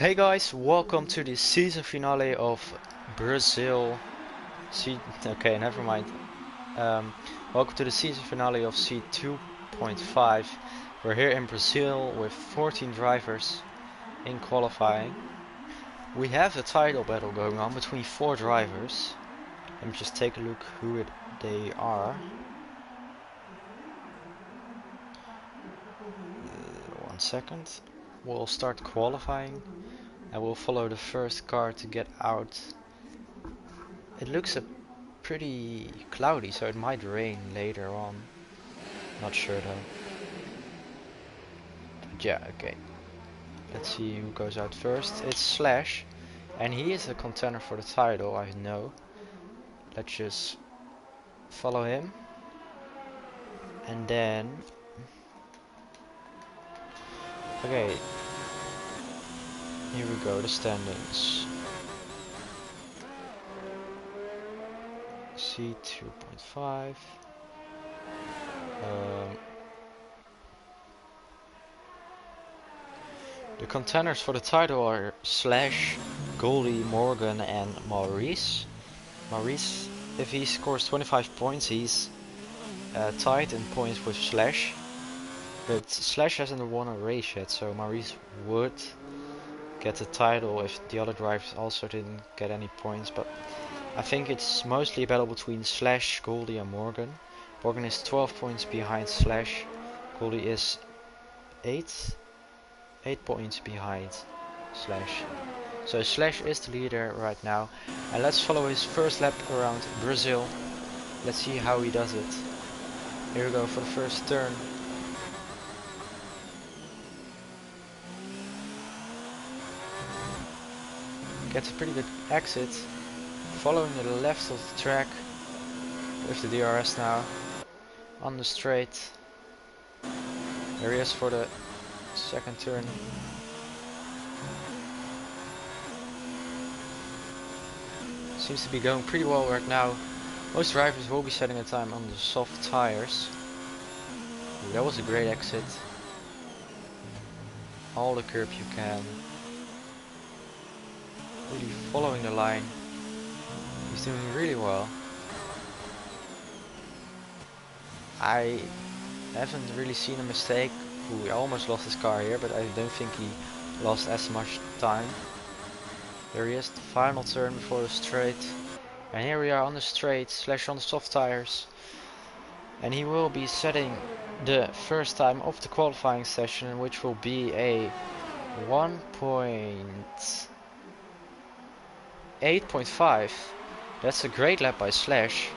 Hey guys, welcome to the season finale of Brazil. Okay, never mind. Welcome to the season finale of C2.5. We're here in Brazil with 14 drivers in qualifying. We have a title battle going on between 4 drivers. Let me just take a look who they are. 1 second. We'll start qualifying. And we'll follow the first car to get out. It looks pretty cloudy, so it might rain later on. Not sure though. But yeah, okay. Let's see who goes out first. It's Slash, and he is a contender for the title, I know. Let's just follow him. And then... Okay. Here we go, the standings. C2.5. The contenders for the title are Slash, Goldie, Morgan and Maurice. Maurice, if he scores 25 points, he's tied in points with Slash. But Slash hasn't won a race yet, so Maurice would get the title if the other drivers also didn't get any points. But I think it's mostly a battle between Slash, Goldie and Morgan. Morgan is 12 points behind Slash. Goldie is 8 points behind Slash. So Slash is the leader right now. And let's follow his first lap around Brazil. Let's see how he does it. Here we go for the first turn. Gets a pretty good exit. Following the left of the track with the DRS now. On the straight. There he is for the second turn. Seems to be going pretty well right now. Most drivers will be setting a time on the soft tires. Ooh, that was a great exit. All the curb you can. Really following the line. He's doing really well. I haven't really seen a mistake. Ooh, he almost lost his car here, but I don't think he lost as much time. There he is, the final turn before the straight. And here we are on the straight, Slash on the soft tires. And he will be setting the first time of the qualifying session, which will be a 8.5. That's a great lap by Slash.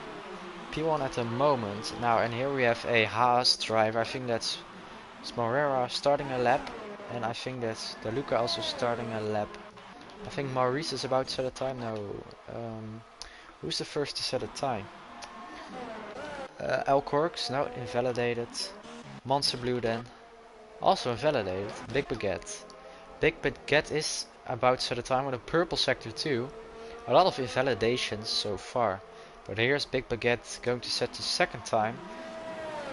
P1 at the moment. Now, and here we have a Haas driver. I think that's Morera starting a lap. And I think that's DeLuca also starting a lap. I think Maurice is about to set a time now. Who's the first to set a time? Elcorks, now invalidated. Monster Blue then. Also invalidated. Big Baguette. Big Baguette is about to set a time with a purple sector too. A lot of invalidations so far. But here's Big Baguette going to set the second time.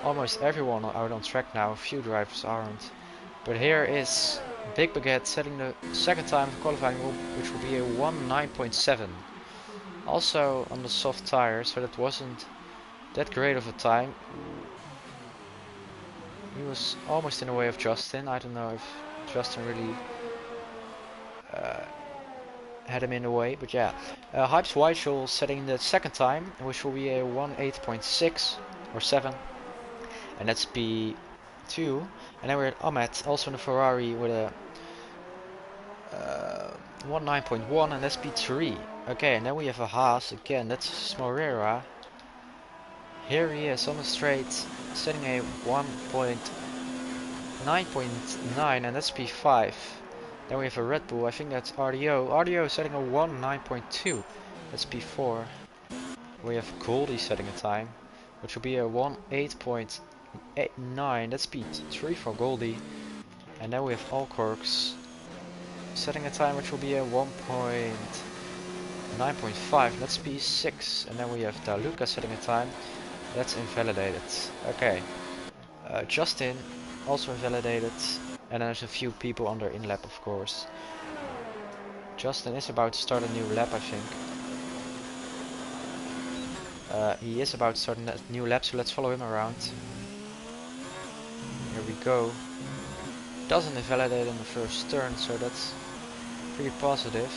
Almost everyone out on track now, a few drivers aren't. But here is Big Baguette setting the second time of qualifying, which will be a 1.9.7. Also on the soft tires, so that wasn't that great of a time. He was almost in the way of Justin. I don't know if Justin really had him in the way, but yeah. Hype's Whiteshall setting the second time, which will be a 1.8.6 or 7. And that's P2. And then we're at Ahmed, also in the Ferrari with a 1.9.1, and that's P3. Okay, and then we have a Haas again, that's Morera. Here he is on the straight, setting a 1.9.9, and that's P5. Then we have a Red Bull, I think that's RDO. RDO setting a 1.9.2, that's P4. We have Goldie setting a time, which will be a 1.8.9, that's P3 for Goldie. And then we have Alcorks setting a time which will be a 1.9.5, that's P6. And then we have DeLuca setting a time, that's invalidated. Okay, Justin also invalidated. And there's a few people on their in lap, of course. Justin is about to start a new lap, I think. He is about to start a new lap, so let's follow him around. Here we go. Doesn't invalidate on the first turn, so that's pretty positive.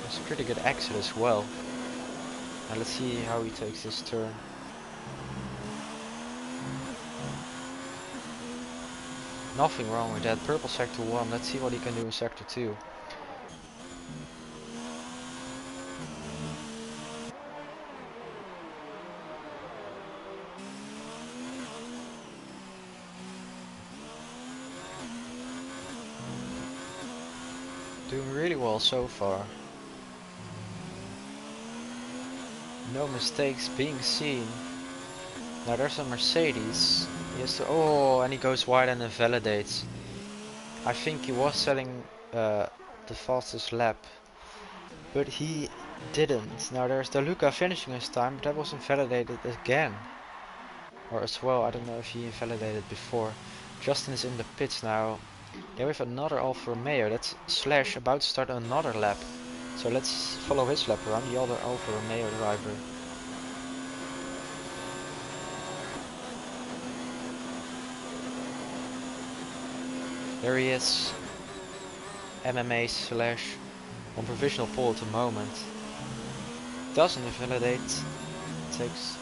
It's a pretty good exit as well. Now let's see how he takes this turn. Nothing wrong with that. Purple sector 1. Let's see what he can do in sector 2. Doing really well so far. No mistakes being seen. Now there's a Mercedes. He has to, oh, and he goes wide and invalidates. I think he was selling the fastest lap, but he didn't. Now there's DeLuca finishing his time, but that was invalidated again. Or as well, I don't know if he invalidated before. Justin is in the pits now. Then we have another Alfa Romeo. That's Slash about to start another lap. So let's follow his lap around, the other Alfa Romeo driver. There he is. MMA Slash on provisional pole at the moment. Doesn't invalidate. Takes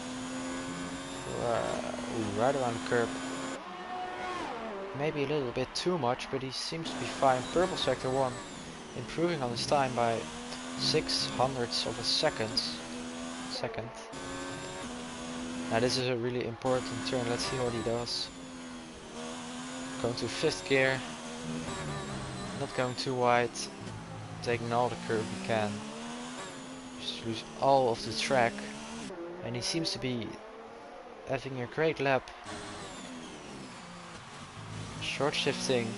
right around the curb. Maybe a little bit too much, but he seems to be fine. Purple sector 1 improving on his time by 0.06 of a second. Now this is a really important turn. Let's see what he does. Going to 5th gear. Not going too wide. Taking all the curve he can. Just lose all of the track. And he seems to be having a great lap. Short shifting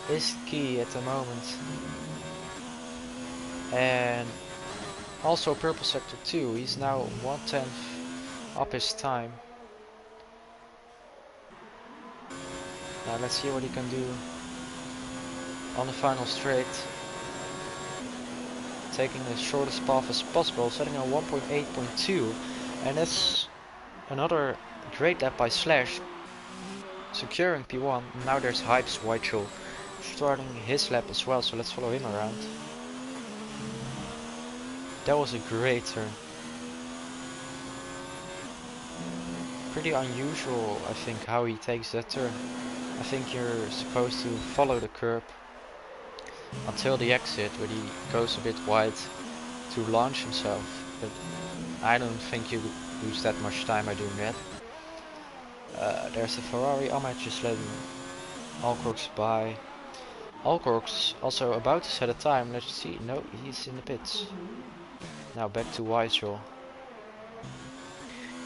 is key at the moment. And also purple sector 2. He's now 1/10 up his time. Now let's see what he can do on the final straight. Taking the shortest path as possible, setting a 1.8.2, and that's another great lap by Slash, securing P1. Now there's Hype's Whitechel starting his lap as well, so let's follow him around. That was a great turn. Pretty unusual, I think, how he takes that turn. I think you're supposed to follow the curb until the exit, where he goes a bit wide to launch himself, but I don't think you lose that much time by doing that. There's a Ferrari. Ahmed just letting Alcorks by. Alcorks also about to set a time. Let's see. No, he's in the pits. Now back to Whitechel.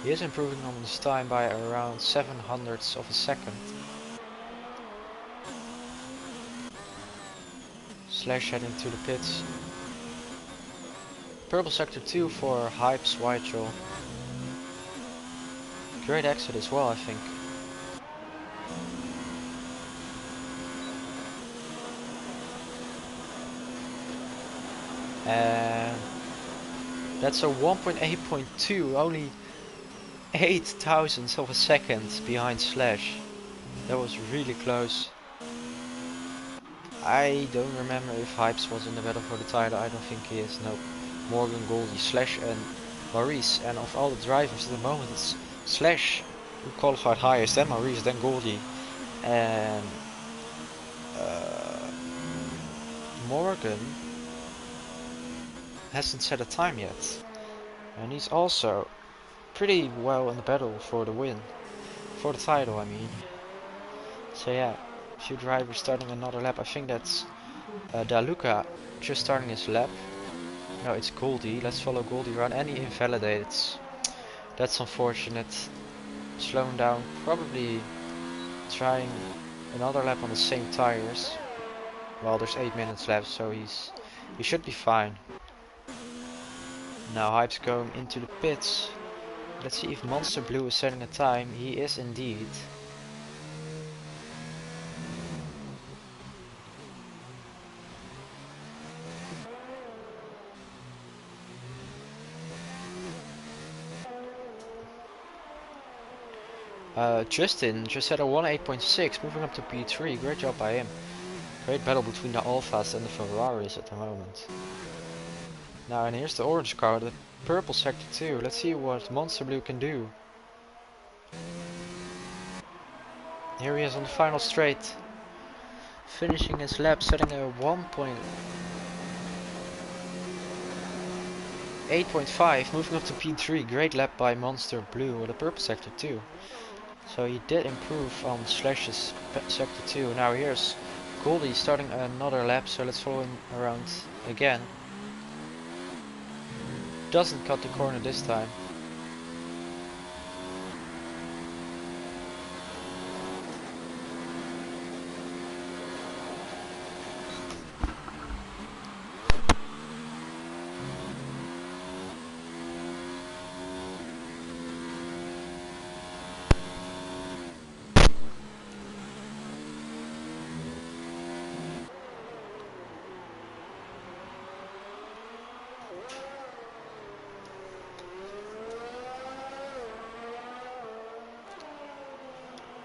He is improving on his time by around 0.07 of a second. Slash heading to the pits. Purple sector 2 for Hype's Whitechel. Great exit as well, I think. And that's a 1.8.2, only 0.08 of a second behind Slash. That was really close. I don't remember if Hypes was in the battle for the title. I don't think he is. No. Morgan, Goldie, Slash and Maurice. And of all the drivers at the moment, it's Slash who qualified highest, then Maurice, then Goldie. And Morgan hasn't set a time yet. And he's also pretty well in the battle for the win. For the title, I mean. So yeah. Few drivers starting another lap. I think that's DeLuca just starting his lap. No, it's Goldie. Let's follow Goldie around, and he invalidates. That's unfortunate. Slowing down, probably trying another lap on the same tires. Well, there's 8 minutes left, so he should be fine. Now Hype's going into the pits. Let's see if Monster Blue is setting a time. He is indeed. Justin just had a 1.8.6, moving up to P3. Great job by him. Great battle between the Alphas and the Ferraris at the moment. Now, and here's the orange car, the purple sector 2. Let's see what Monster Blue can do. Here he is on the final straight. Finishing his lap, setting a 1.8.5, moving up to P3. Great lap by Monster Blue with a purple sector 2. So he did improve on Slash's sector 2. Now here's Goldie starting another lap, so let's follow him around again. Doesn't cut the corner this time.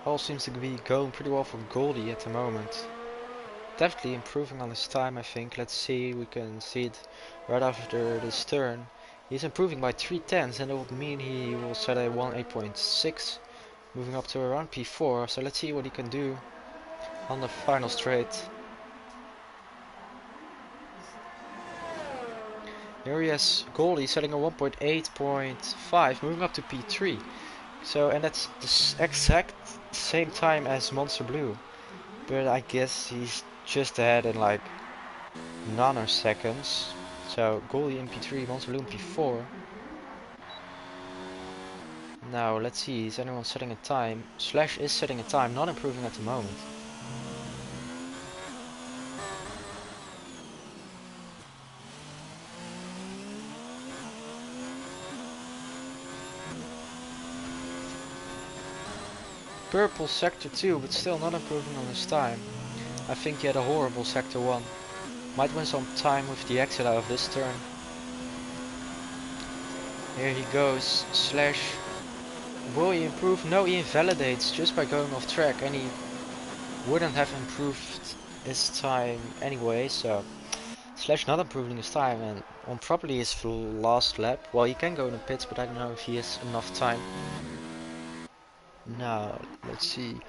All seems to be going pretty well for Goldie at the moment. Definitely improving on his time, I think. Let's see, we can see it right after this turn. He's improving by 3/10, and that would mean he will set a 1.8.6, moving up to around P4. So let's see what he can do on the final straight. Here he has Goldie setting a 1.8.5, moving up to P3. So, and that's the exact same time as Monster Blue, but I guess he's just ahead in like nanoseconds. So Goldie in P3, Monster Blue in P4. Now let's see, is anyone setting a time? Slash is setting a time, not improving at the moment. Purple sector 2, but still not improving on his time. I think he had a horrible sector 1. Might win some time with the exit out of this turn. Here he goes, Slash. Will he improve? No, he invalidates just by going off track, and he wouldn't have improved his time anyway, so Slash not improving his time, and on probably his last lap. Well, he can go in the pits, but I don't know if he has enough time. Now, let's see.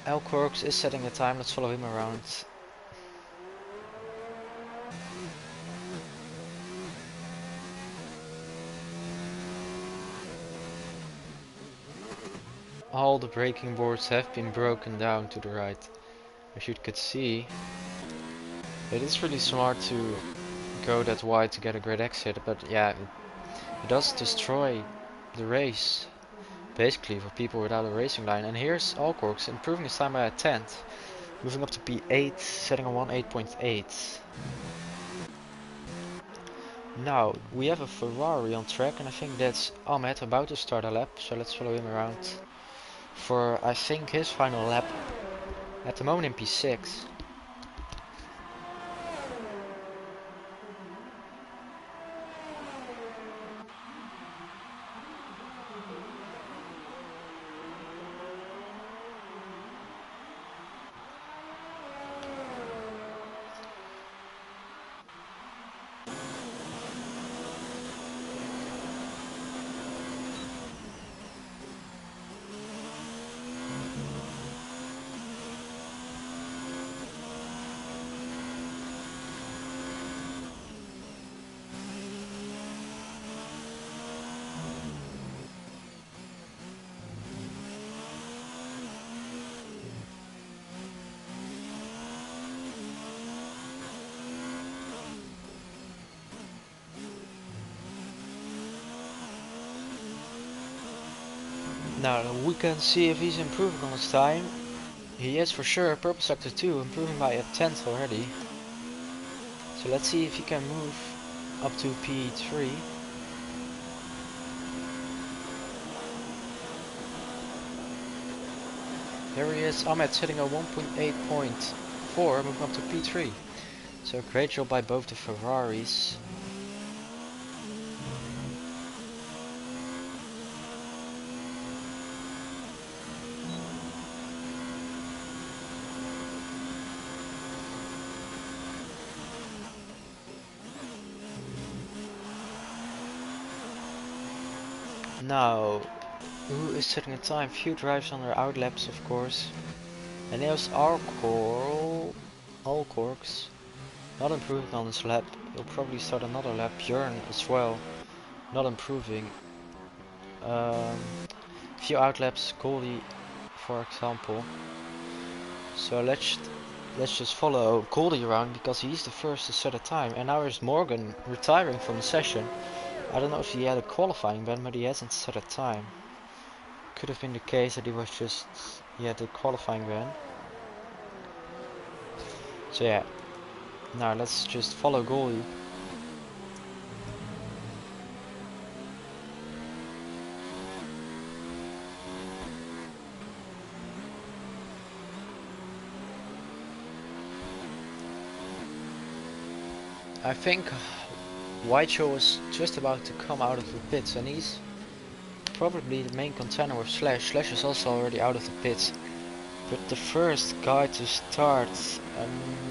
Elcorks is setting a time, let's follow him around. All the braking boards have been broken down to the right. As you could see, it is really smart to go that wide to get a great exit, but yeah, it does destroy the race. Basically for people without a racing line. And here's Alcorks improving his time by a 10th, moving up to P8, setting a 1.8.8. Now we have a Ferrari on track, and I think that's Ahmed about to start a lap, so let's follow him around for I think his final lap, at the moment in P6. Now we can see if he's improving on his time. He is for sure. Purple sector 2 improving by a 10th already. So let's see if he can move up to P3. There he is, Ahmed hitting a 1.8.4, moving up to P3. So great job by both the Ferraris. Now, who is setting a time? Few drives on their outlaps, of course. And there's Alcorks, not improving on this lap. He'll probably start another lap. Björn as well, not improving. Few outlaps, Goldie, for example. So let's just follow Goldie around because he's the first to set a time. And now there's Morgan retiring from the session. I don't know if he had a qualifying ban, but he hasn't set a time. Could have been the case that he had a qualifying ban. So yeah, now let's just follow Goldie. I think Whiteshaw is just about to come out of the pits, and he's probably the main contender with Slash. Slash is also already out of the pits. But the first guy to start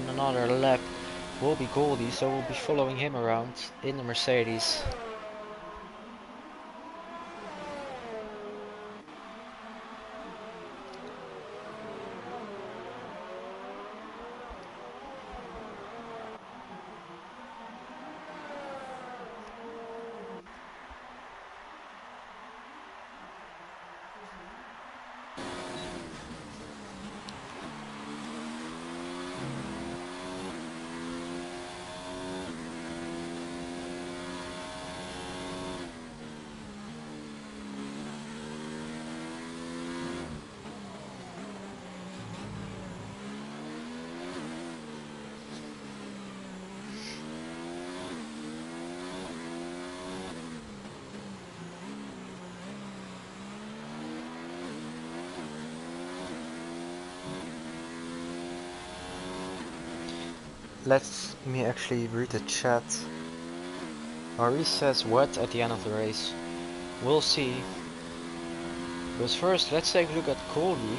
another lap will be Goldie, so we'll be following him around in the Mercedes. Let me actually read the chat. Maurice says wet at the end of the race. We'll see. But first, let's take a look at Goldie.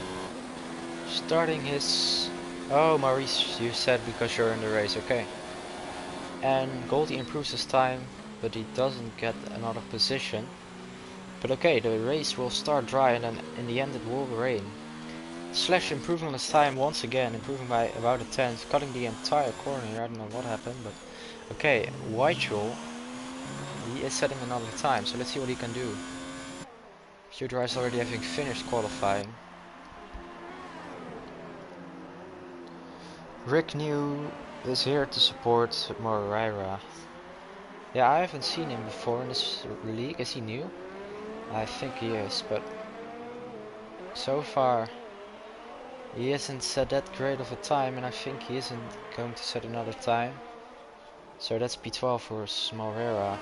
Starting his... Oh, Maurice, you said because you're in the race, okay. And Goldie improves his time, but he doesn't get another position. But okay, the race will start dry and then in the end it will rain. Slash improving on his time once again, improving by about a tenth, cutting the entire corner here. I don't know what happened, but okay, Whitehall, he is setting another time, so let's see what he can do. Few drivers already having finished qualifying. Rick New is here to support Moreira. Yeah, I haven't seen him before in this league. Is he new? I think he is, but so far he hasn't set that great of a time, and I think he isn't going to set another time. So that's P12 for Moreira.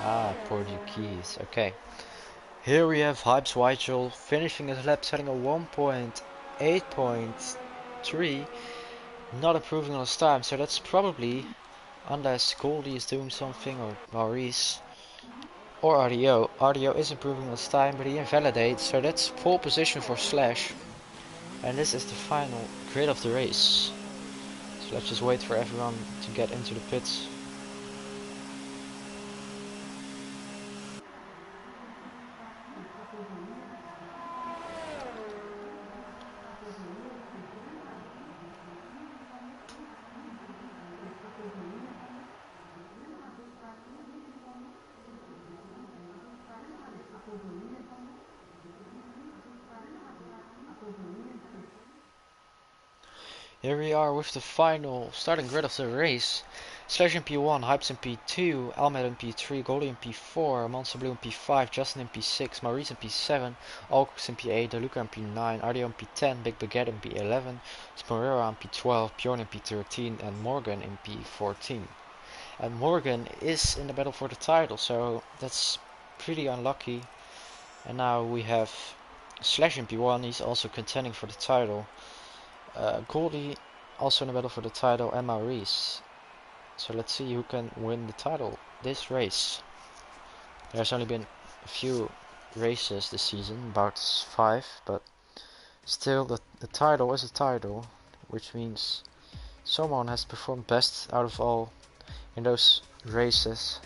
Ah, Portuguese. Okay. Here we have Hypes Whitehall finishing his lap, setting a 1.8.3. Not improving on his time, so that's probably, unless Goldie is doing something, or Maurice, or RDO. RDO is improving on his time, but he invalidates, so that's pole position for Slash. And this is the final grid of the race. So let's just wait for everyone to get into the pits. Here we are with the final starting grid of the race. Slash in P1, Hypes in P2, Almed in P3, Goldie in P4, Monster Blue in P5, Justin in P6, Maurice in P7, Alcox in P8, DeLuca in P9, RDO in P10, Big Baguette in P11, Smorera in P12, Bjorn in P13 and Morgan in P14. And Morgan is in the battle for the title, so that's pretty unlucky. And now we have Slash in P1, he's also contending for the title. Goldie also in the battle for the title, and Maurice. So let's see who can win the title this race. There's only been a few races this season, about 5, but still the title is a title. which means someone has performed best out of all in those races.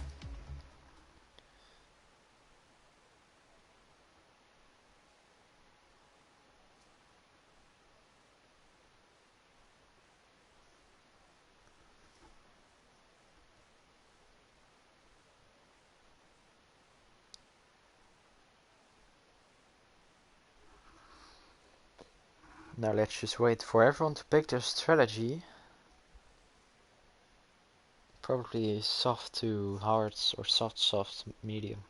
Now let's just wait for everyone to pick their strategy. Probably soft to hard or soft medium.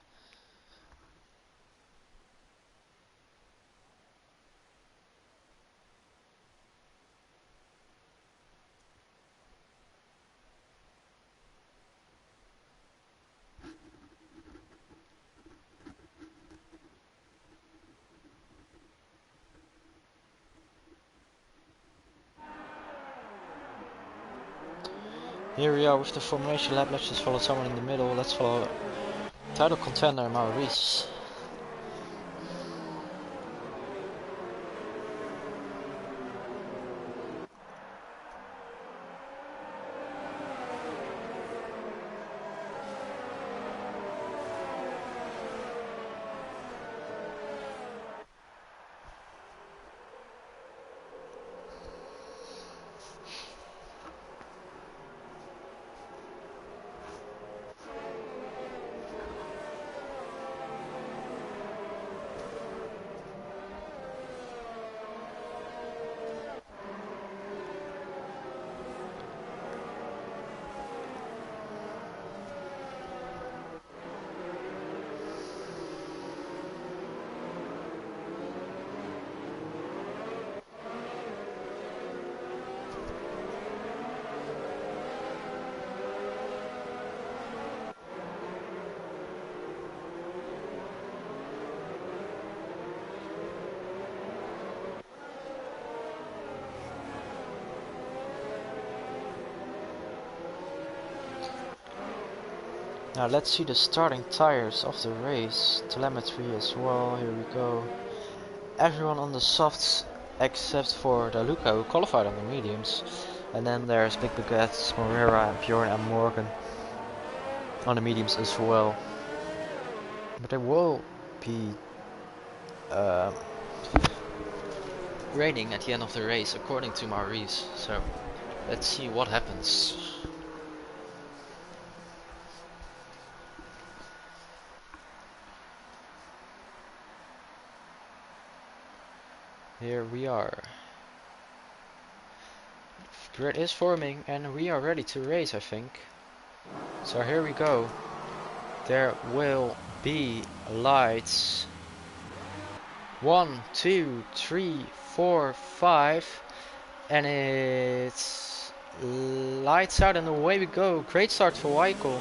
Here we are with the formation lap. Let's just follow someone in the middle. Let's follow title contender Maurice. Now let's see the starting tires of the race. Telemetry as well, here we go. Everyone on the softs except for the Luca who qualified on the mediums. And then there's Big Baguette, Morera, and Bjorn and Morgan on the mediums as well. But there will be raining at the end of the race according to Maurice. So let's see what happens. Here we are. Grid is forming and we are ready to race, I think. So here we go. There will be lights. 1, 2, 3, 4, 5. And it's lights out and away we go. Great start for Weichel.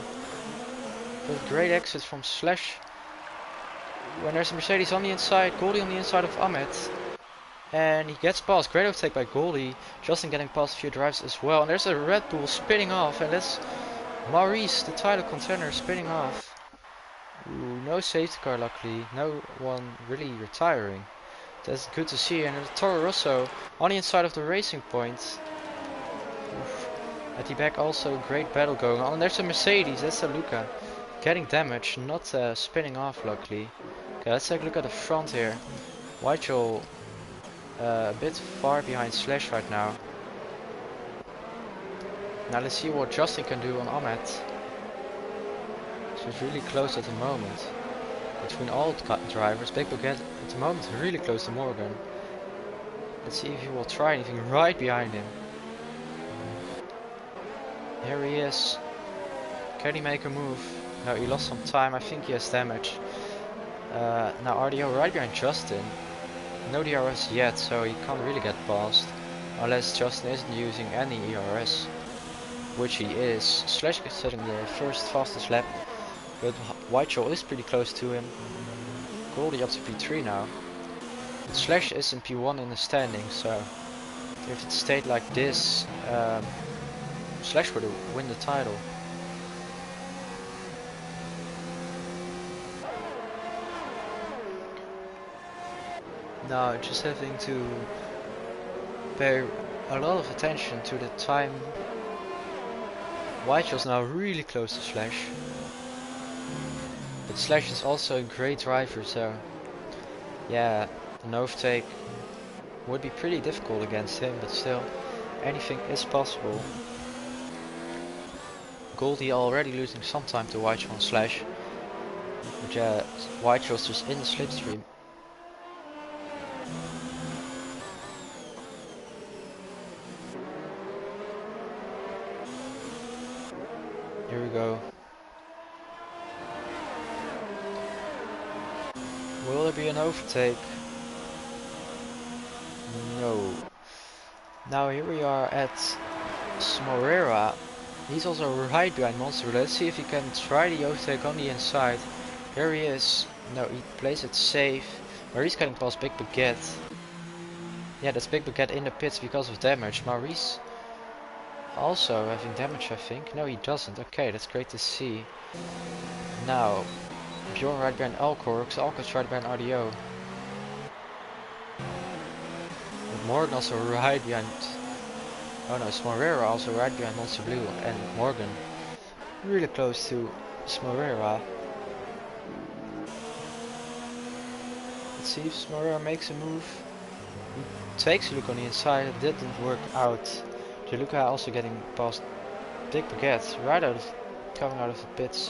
But great exit from Slash. When there's a Mercedes on the inside, Goldie on the inside of Ahmed. And he gets past. Great overtake by Goldie. Justin getting past a few drives as well. And there's a Red Bull spinning off. And that's Maurice, the title contender, spinning off. Ooh, no safety car luckily. No one really retiring. That's good to see. And the Toro Rosso on the inside of the Racing Point. Oof. At the back also great battle going on. And there's a Mercedes. That's a Luca. Getting damaged. Not spinning off luckily. Okay, let's take a look at the front here. Weichel a bit far behind Slash right now. Now let's see what Justin can do on Ahmed. So he's really close at the moment. Between all drivers, Big Baguette at the moment really close to Morgan. Let's see if he will try anything right behind him. Here he is. Can he make a move? No, he lost some time. I think he has damage. Now RDO right behind Justin. No DRS yet, so he can't really get past. Unless Justin isn't using any ERS. Which he is. Slash is setting the first fastest lap. But Weichel is pretty close to him. Goldie up to P3 now. But Slash is in P1 in the standing, so if it stayed like this, Slash would win the title. Now just having to pay a lot of attention to the time. Whitehill's now really close to Slash. But Slash is also a great driver, so yeah, an overtake would be pretty difficult against him, but still, anything is possible. Goldie already losing some time to Whitehill and Slash. But yeah, Whitehill's just in the slipstream. Here we go. Will there be an overtake? No. Now here we are at Smorera. He's also right behind Monster. Let's see if he can try the overtake on the inside. Here he is. No, he plays it safe. Maurice getting past Big Baguette. Yeah, that's Big Baguette in the pits because of damage. Maurice also having damage, I think. No, he doesn't. Okay, that's great to see. Now, Bjorn right behind Alcorx. Alcorx right behind RDO. But Morgan also right behind... Oh no, Smorera also right behind Monster Blue and Morgan. Really close to Smorera. Let's see if Smorera makes a move. He takes a look on the inside, it didn't work out. Jaluka also getting past Big Baguette, right out of, coming out of the pits.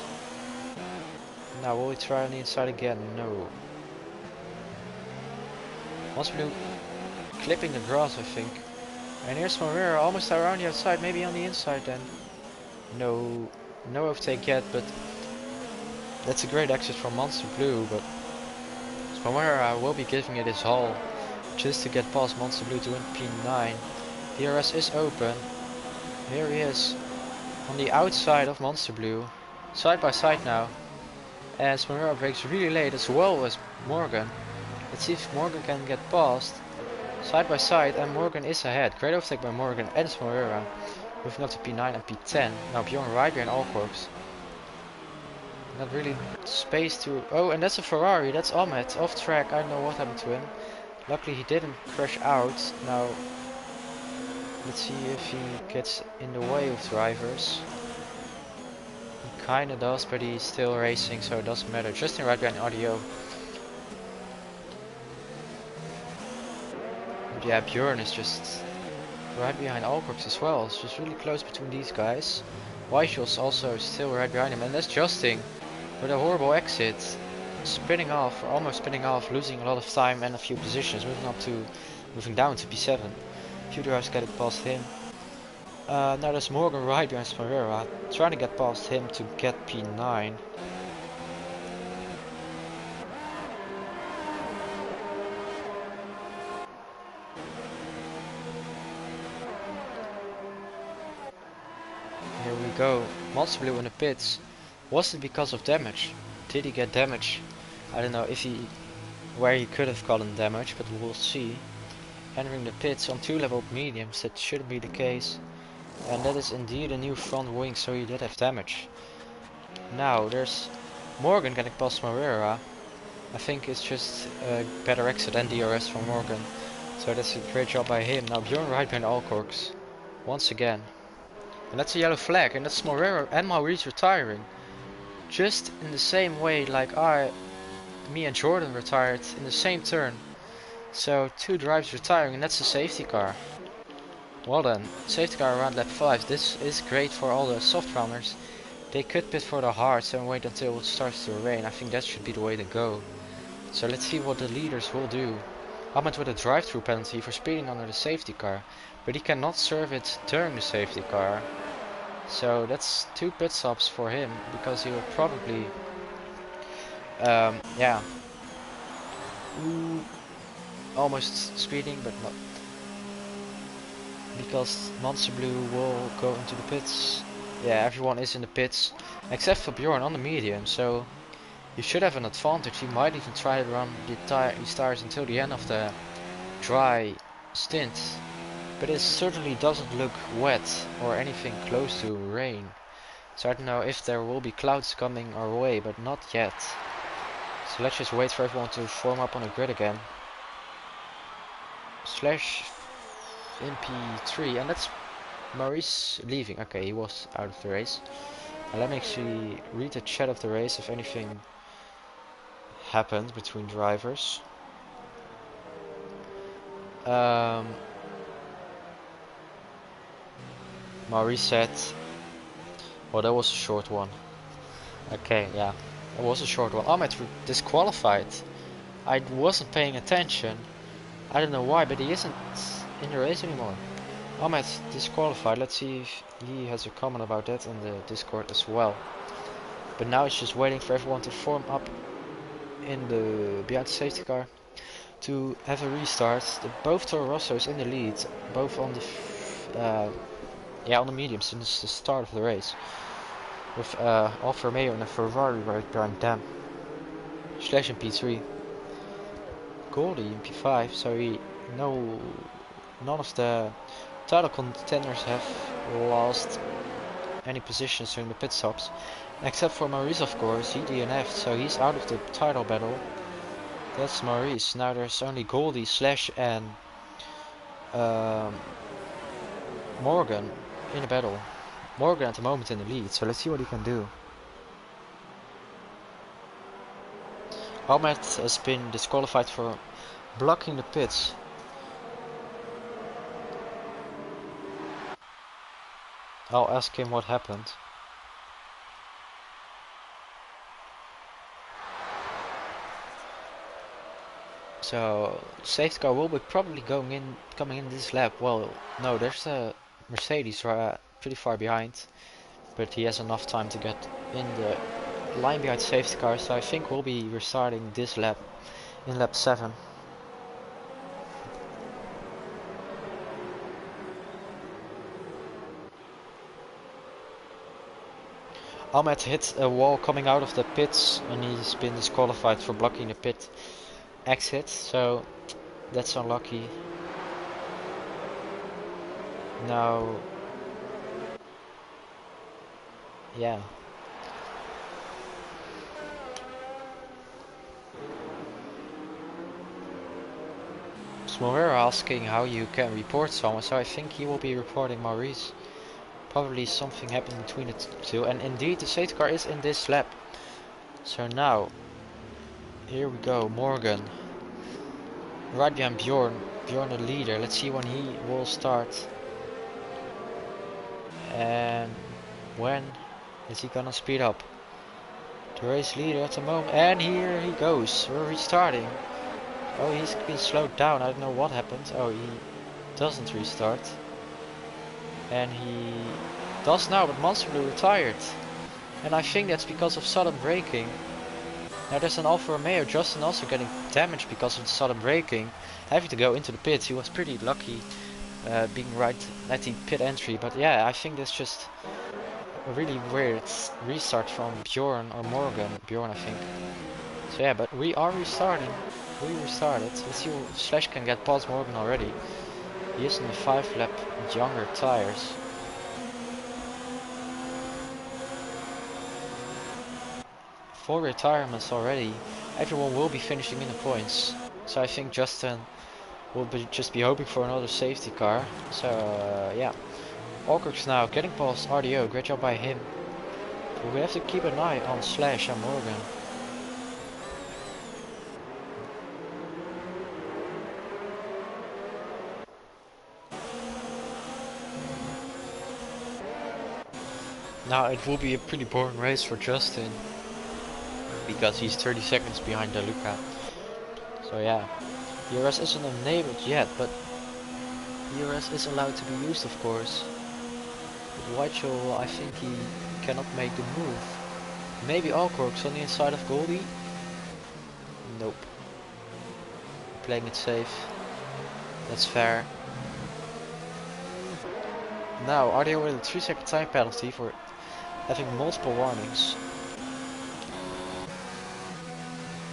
Now will he try on the inside again? No. Monster Blue clipping the grass, I think. And here's Morera almost around the outside, maybe on the inside then. No, no overtake yet, but that's a great exit from Monster Blue, but Morera will be giving it his all just to get past Monster Blue to win P9. DRS is open. Here he is on the outside of Monster Blue, side by side now. As Morera breaks really late as well as Morgan. Let's see if Morgan can get past. Side by side, and Morgan is ahead. Great overtake by Morgan and Smorera. Moving up to P9 and P10. Now Bjorn right behind Alcorx. Not really space to... Oh, and that's a Ferrari. That's Ahmed. Off track. I don't know what happened to him. Luckily he didn't crash out. Now, let's see if he gets in the way of drivers. He kinda does, but he's still racing, so it doesn't matter. Justin right behind RDO. Yeah, Bjorn is just right behind Alcorx as well. It's just really close between these guys. Weichel's also still right behind him, and that's Justin with a horrible exit. Spinning off, or almost spinning off, losing a lot of time and a few positions, moving down to P7. A few drivers getting past him. Now there's Morgan right behind Smorera, trying to get past him to get P9. Here we go. Monster Blue in the pits. Was it because of damage? Did he get damage? I don't know if he, where he could have gotten damage, but we'll see. Entering the pits on 2 leveled mediums, that shouldn't be the case. And that is indeed a new front wing, so he did have damage. Now there's Morgan getting past Morera. I think it's just a better exit than DRS from Morgan. So that's a great job by him. Now Bjorn right behind Alcorx. Once again. And that's a yellow flag, and that's Morera and Maurice retiring. Just in the same way like me and Jordan retired in the same turn. So 2 drivers retiring, and that's a safety car. Well done, safety car around lap 5. This is great for all the soft runners. They could pit for the hards and wait until it starts to rain. I think that should be the way to go. So let's see what the leaders will do. Ahmed with a drive-through penalty for speeding under the safety car, but he cannot serve it during the safety car. So that's 2 pit stops for him, because he will probably yeah, almost speeding, but not, because Monster Blue will go into the pits. Yeah, everyone is in the pits except for Bjorn on the medium, so he should have an advantage. He might even try to run his tires until the end of the dry stint, but it certainly doesn't look wet or anything close to rain. So I don't know if there will be clouds coming our way, but not yet. So let's just wait for everyone to form up on the grid again. Slash in P3, and that's Maurice leaving. Okay, he was out of the race. And let me actually read the chat of the race if anything happened between drivers. Maurice said, well, that was a short one. Okay, yeah, it was a short one. Ahmed disqualified. I wasn't paying attention. I don't know why, but he isn't in the race anymore. Ahmed disqualified. Let's see if he has a comment about that on the Discord as well. But now it's just waiting for everyone to form up in the behind the safety car to have a restart. Both Toro Rossos in the lead, both on the on the medium since the start of the race, with Alfa Romeo and a Ferrari right behind them. Slash in P3, Goldie in P5. So none of the title contenders have lost any positions during the pit stops, except for Maurice, of course. He DNF'd, so he's out of the title battle. That's Maurice. Now there's only Goldie, Slash, and Morgan in the battle. Morgan at the moment in the lead, so let's see what he can do. Ahmed has been disqualified for blocking the pits. I'll ask him what happened. So safety car will be probably coming in this lap. Well, no, there's a Mercedes pretty far behind, but he has enough time to get in the line behind safety car. So I think we'll be restarting this lap in lap 7. Ahmed hit a wall coming out of the pits and he's been disqualified for blocking the pit exit, so that's unlucky. Now, yeah. Smolera asking how you can report someone, so I think he will be reporting Maurice. Probably something happened between the two, and indeed the safety car is in this lap. So now, here we go, Morgan. Right behind Bjorn. Bjorn the leader. Let's see when he will start. And when is he gonna speed up? The race leader at the moment. And here he goes. We're restarting. Oh, he's been slowed down. I don't know what happened. Oh, he doesn't restart. And he does now, but Monster Blue retired. And I think that's because of sudden braking. Now there's an Alfa Romeo, Justin also getting damaged because of the sudden braking. Having to go into the pits. He was pretty lucky being right at the pit entry. But yeah, I think that's just a really weird restart from Bjorn or Morgan. Bjorn, I think. So yeah, but we are restarting. We restarted. Let's see if Slash can get past Morgan already. He is in the 5 lap younger tires. Four retirements already. Everyone will be finishing in the points. So I think Justin will just be hoping for another safety car. So yeah. Alcox now getting past RDO. Great job by him. But we have to keep an eye on Slash and Morgan. Now it will be a pretty boring race for Justin, because he's 30 seconds behind De Luca. So yeah, DRS isn't enabled yet, but DRS is allowed to be used, of course. But Whitechel, I think he cannot make the move. Maybe Alcork's on the inside of Goldie? Nope. Playing it safe. That's fair. Now, are they with a 3-second time penalty for having multiple warnings?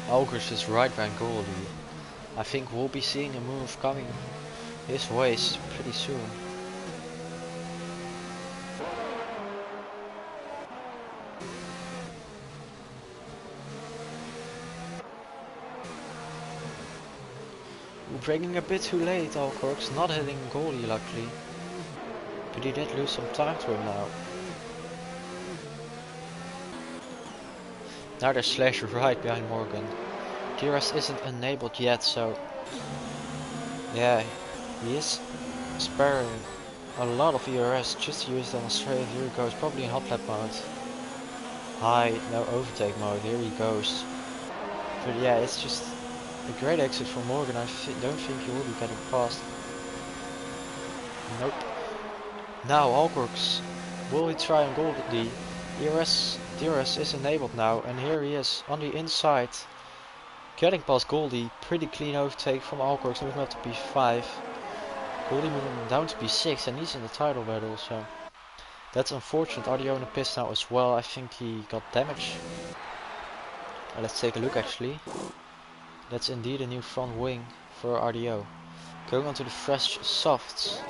Alkers is right behind Goldie. I think we'll be seeing a move coming his ways pretty soon. braking a bit too late, Alcorks, not hitting Goldie luckily. But he did lose some time to him now. Now there's Slash right behind Morgan. DRS isn't enabled yet, so yeah, he is sparing a lot of ERS just to use it on straight. Here he goes, probably in hot lap mode. High, no overtake mode, here he goes. But yeah, it's just a great exit for Morgan. I don't think he will be getting past. Nope. Now Alcorks, will he try on Goldie? DRS is enabled now, and here he is on the inside. Getting past Goldie, pretty clean overtake from Alcorks, moving up to P5. Goldie moving down to P6, and he's in the title battle, so that's unfortunate. RDO in the pits now as well. I think he got damage. Let's take a look actually. That's indeed a new front wing for RDO. Going on to the fresh softs.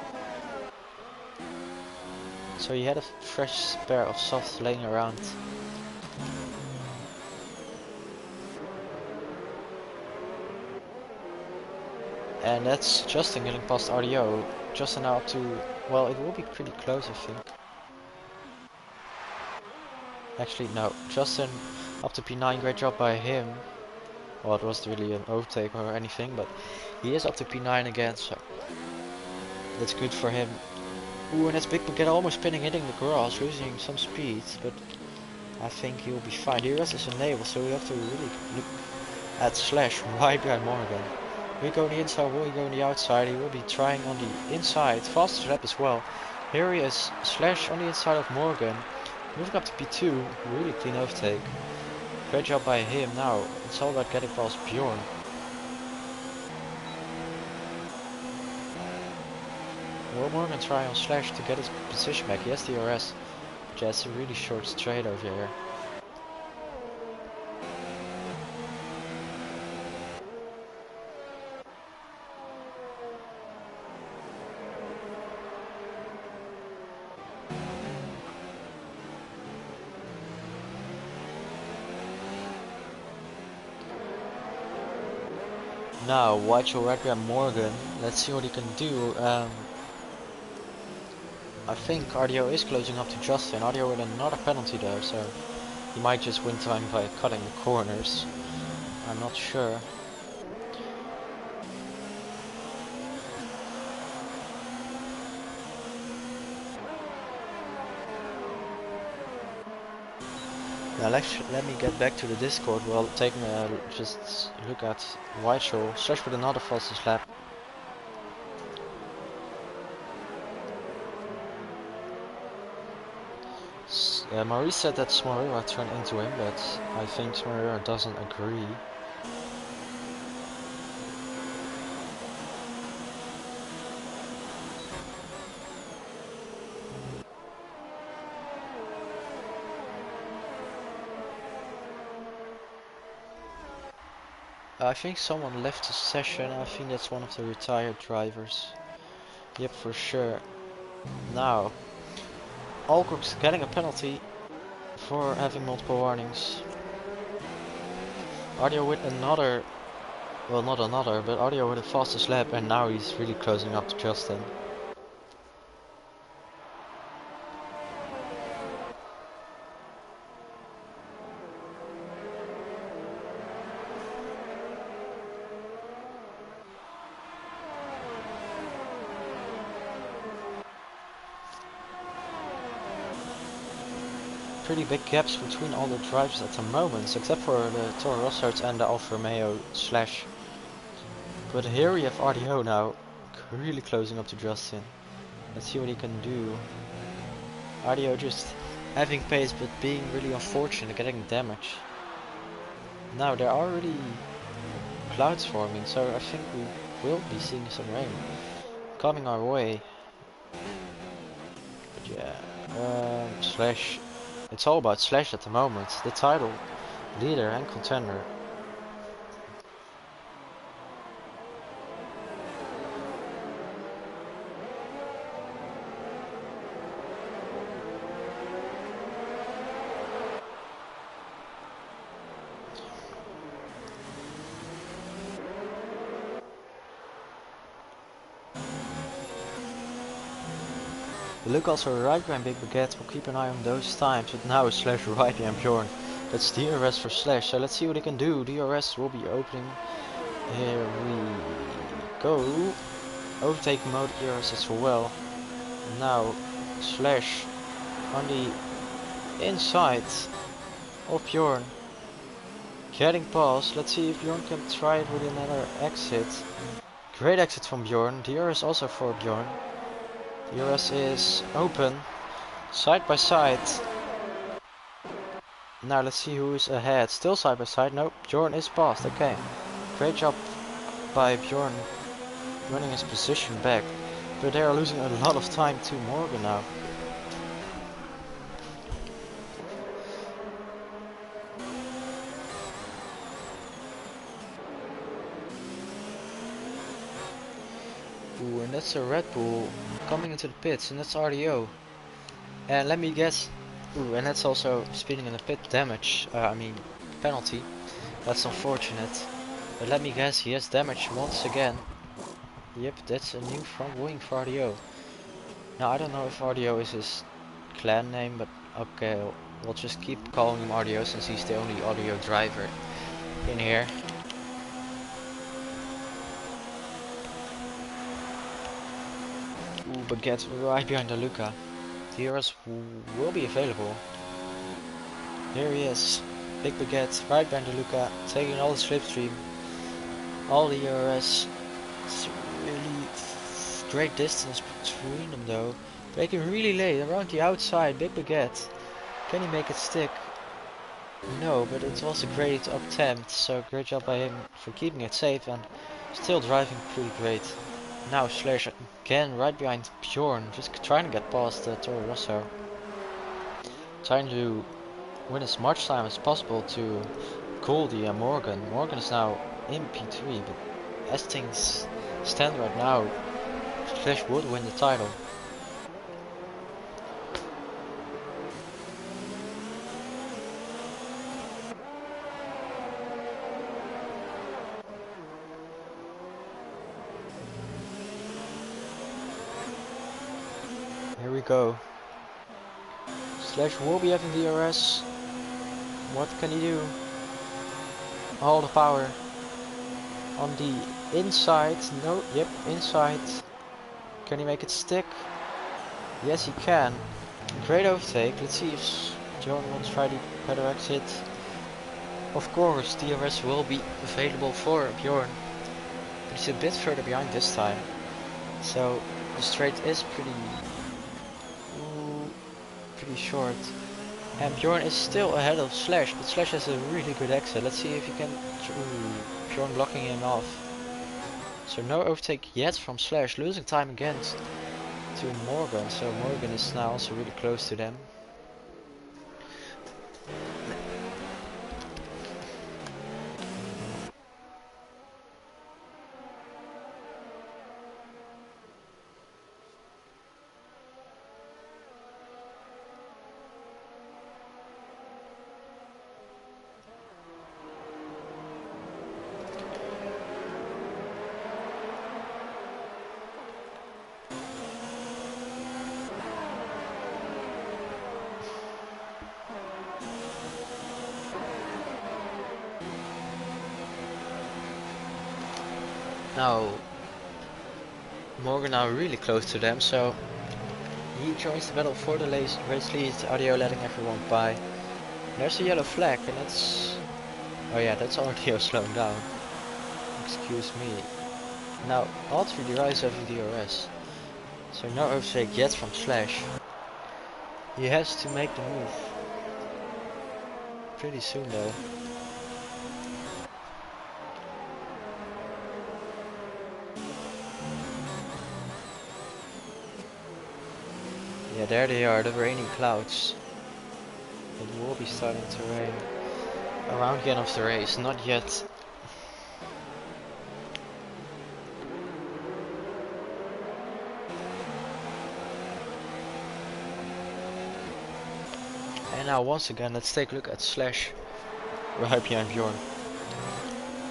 So he had a fresh pair of softs laying around. And that's Justin getting past RDO. Justin now up to, well, it will be pretty close I think. Actually no, Justin up to P9, great job by him. Well, it wasn't really an overtake or anything, but he is up to P9 again, so that's good for him. Ooh, and that's Big Baguette almost spinning, hitting the grass, losing some speed, but I think he'll be fine. DRS is enabled, so we have to really look at Slash right behind Morgan. Will he go on the inside, will he go on the outside? He will be trying on the inside, fastest lap as well. Here he is, Slash on the inside of Morgan, moving up to P2, really clean overtake. Great job by him. Now it's all about getting past Bjorn. Will Morgan try on Slash to get his position back? He has DRS, but yeah, it's a really short straight over here. Now, watch your right behind Morgan. Let's see what he can do. I think RDO is closing up to Justin. RDO with another penalty though, so he might just win time by cutting the corners. I'm not sure. Now let me get back to the Discord while taking a just look at Whiteshore. Slash with another fastest lap. Maurice said that Smarira turned into him, but I think Smarira doesn't agree. I think someone left the session. I think that's one of the retired drivers. Yep, for sure. Now, Alcorks getting a penalty for having multiple warnings. RDO with another, well not another, but RDO with the fastest lap, and now he's really closing up to Justin. Pretty big gaps between all the drivers at the moment, except for the Toro Rossos and the Alfa Romeo Slash. But here we have RDO now, really closing up to Justin. Let's see what he can do. RDO just having pace, but being really unfortunate, getting damage. Now there are already clouds forming, so I think we will be seeing some rain coming our way. But yeah, Slash. It's all about Slash at the moment, the title leader and contender. Luke also right behind Big Baguette. We'll keep an eye on those times. But now it's Slash right behind Bjorn. That's DRS for Slash. So let's see what he can do. DRS will be opening. Here we go. Overtake mode DRS as well. Now Slash on the inside of Bjorn. Getting past. Let's see if Bjorn can try it with another exit. Great exit from Bjorn. DRS also for Bjorn. DRS is open. Side by side. Now let's see who is ahead. Still side by side. Nope, Bjorn is past. Okay. Great job by Bjorn running his position back. But they are losing a lot of time to Morgan now. Ooh, and that's a Red Bull coming into the pits, and that's RDO. And let me guess. Ooh, and that's also speeding in the pit damage. I mean, penalty. That's unfortunate. But let me guess, he has damage once again. Yep, that's a new front wing for RDO. Now, I don't know if RDO is his clan name, but okay, we'll just keep calling him RDO since he's the only audio driver in here. Ooh, Baguette right behind the Luca. DRS will be available. Here he is. Big Baguette right behind the Luca, taking all the slipstream. All the DRS. It's really great distance between them though. Braking really late around the outside. Big Baguette. Can he make it stick? No, but it was a great attempt. So great job by him for keeping it safe and still driving pretty great. Now Slash again right behind Bjorn, just trying to get past Toro Rosso. Trying to win as much time as possible to Goldie and Morgan. Morgan is now in P3, but as things stand right now, Slash would win the title. Here we go. Slash will be having DRS. What can he do? All the power on the inside. No, yep, inside. Can he make it stick? Yes, he can. Great overtake. Let's see if John wants to try the better exit. Of course, DRS will be available for Bjorn. But he's a bit further behind this time. So the straight is pretty short. And Bjorn is still ahead of Slash, but Slash has a really good exit. Let's see if he can... Ooh, Bjorn blocking him off. So no overtake yet from Slash, losing time again to Morgan. So Morgan is now also really close to them. Now Morgan now really close to them, so he joins the battle for the race lead. Audio letting everyone by. There's a yellow flag, and that's... oh yeah, that's audio slowing down. Excuse me. Now all three drivers have DRS, so no overtake yet from Slash. He has to make the move pretty soon though. Yeah, there they are, the raining clouds. It will be starting to rain around the end of the race, not yet. And now once again, let's take a look at Slash right behind Bjorn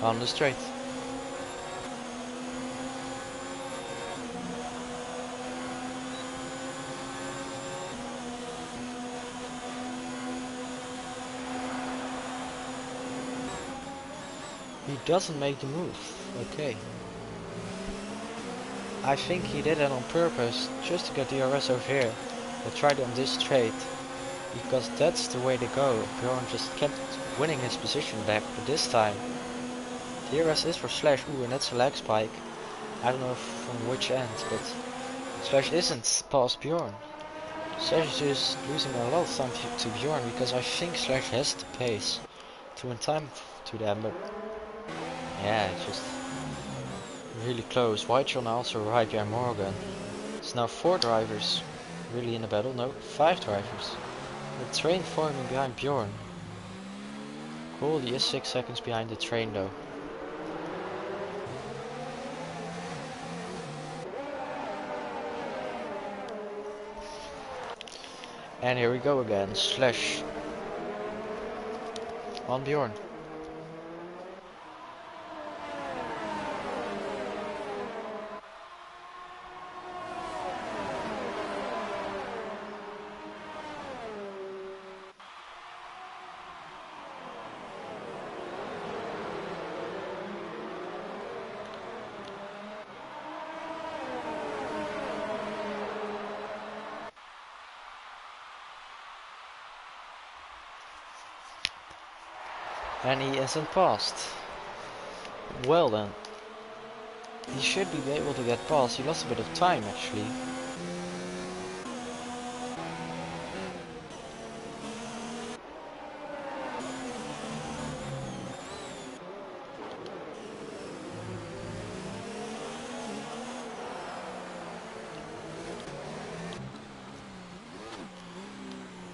on the straight. He doesn't make the move. Okay. I think he did it on purpose, just to get DRS over here. They tried on this straight, because that's the way to go. Bjorn just kept winning his position back, but this time DRS is for Slash. Ooh, and that's a lag spike. I don't know from which end, but Slash isn't past Bjorn. Slash is just losing a lot of time to Bjorn, because I think Slash has the pace to win time to them, but yeah, it's just really close. Whitejon also right behind Morgan. It's now 4 drivers really in the battle. No, 5 drivers. The train forming behind Bjorn. Goldie is 6 seconds behind the train though. And here we go again. Slash on Bjorn. And he isn't passed. Well then. He should be able to get past. He lost a bit of time actually.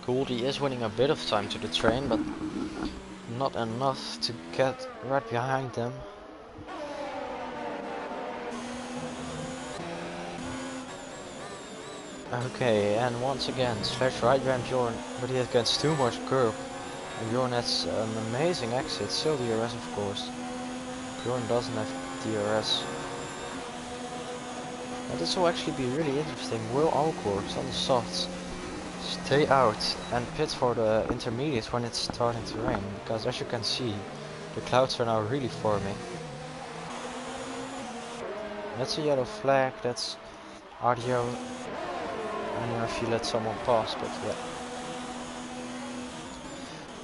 Goldie is winning a bit of time to the train, but not enough to get right behind them. Okay, and once again, Slash right behind Bjorn, but he gets too much curb. And Bjorn has an amazing exit, still DRS of course. Bjorn doesn't have DRS. And this will actually be really interesting. Will Alcorks on the softs stay out and pit for the intermediates when it's starting to rain? Because as you can see, the clouds are now really forming. That's a yellow flag, that's RDO. I don't know if you let someone pass, but yeah.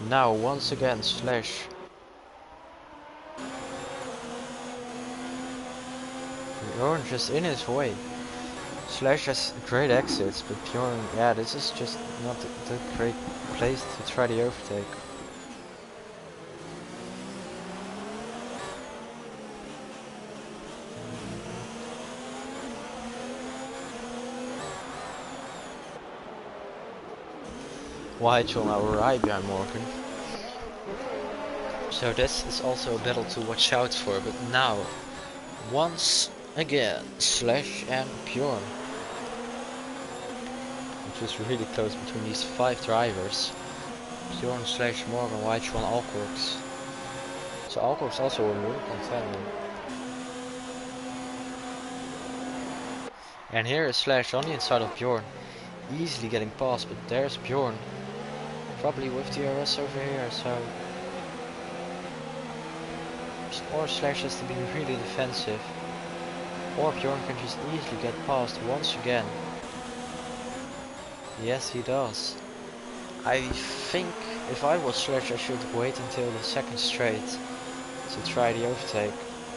Now once again Slash. Bjorn just in his way. Slash has great exits, but Bjorn, yeah, this is just not the great place to try the overtake. Whitejon now right behind Morgan. So this is also a battle to watch out for, but now, once again, Slash and Bjorn. Which is really close between these 5 drivers. Bjorn, Slash, Morgan, Whitejon, Alcorks. So Alcorks also a real contender. And here is Slash on the inside of Bjorn. Easily getting past, but there's Bjorn. Probably with DRS over here, so... Or Slash has to be really defensive. Or Bjorn can just easily get past once again. Yes, he does. I think if I was Slash I should wait until the second straight to try the overtake.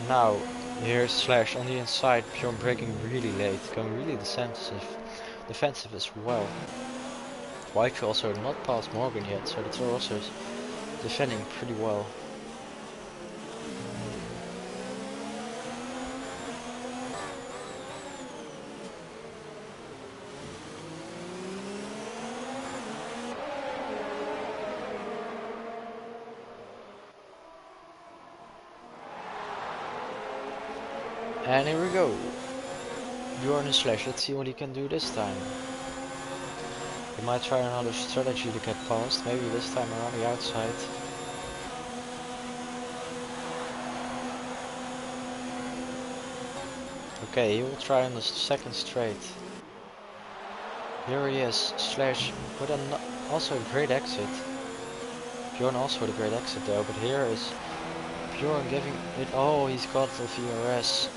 Now, here's Slash on the inside, Bjorn braking really late, going really defensive as well. White also not past Morgan yet, so that's also defending pretty well. And here we go. Bjorn and Slash, let's see what he can do this time. He might try another strategy to get past, maybe this time around the outside. Okay, he will try on the second straight. Here he is, Slash with also a great exit. Bjorn also with a great exit though, but here is Bjorn giving it. Oh, he's got the VRS.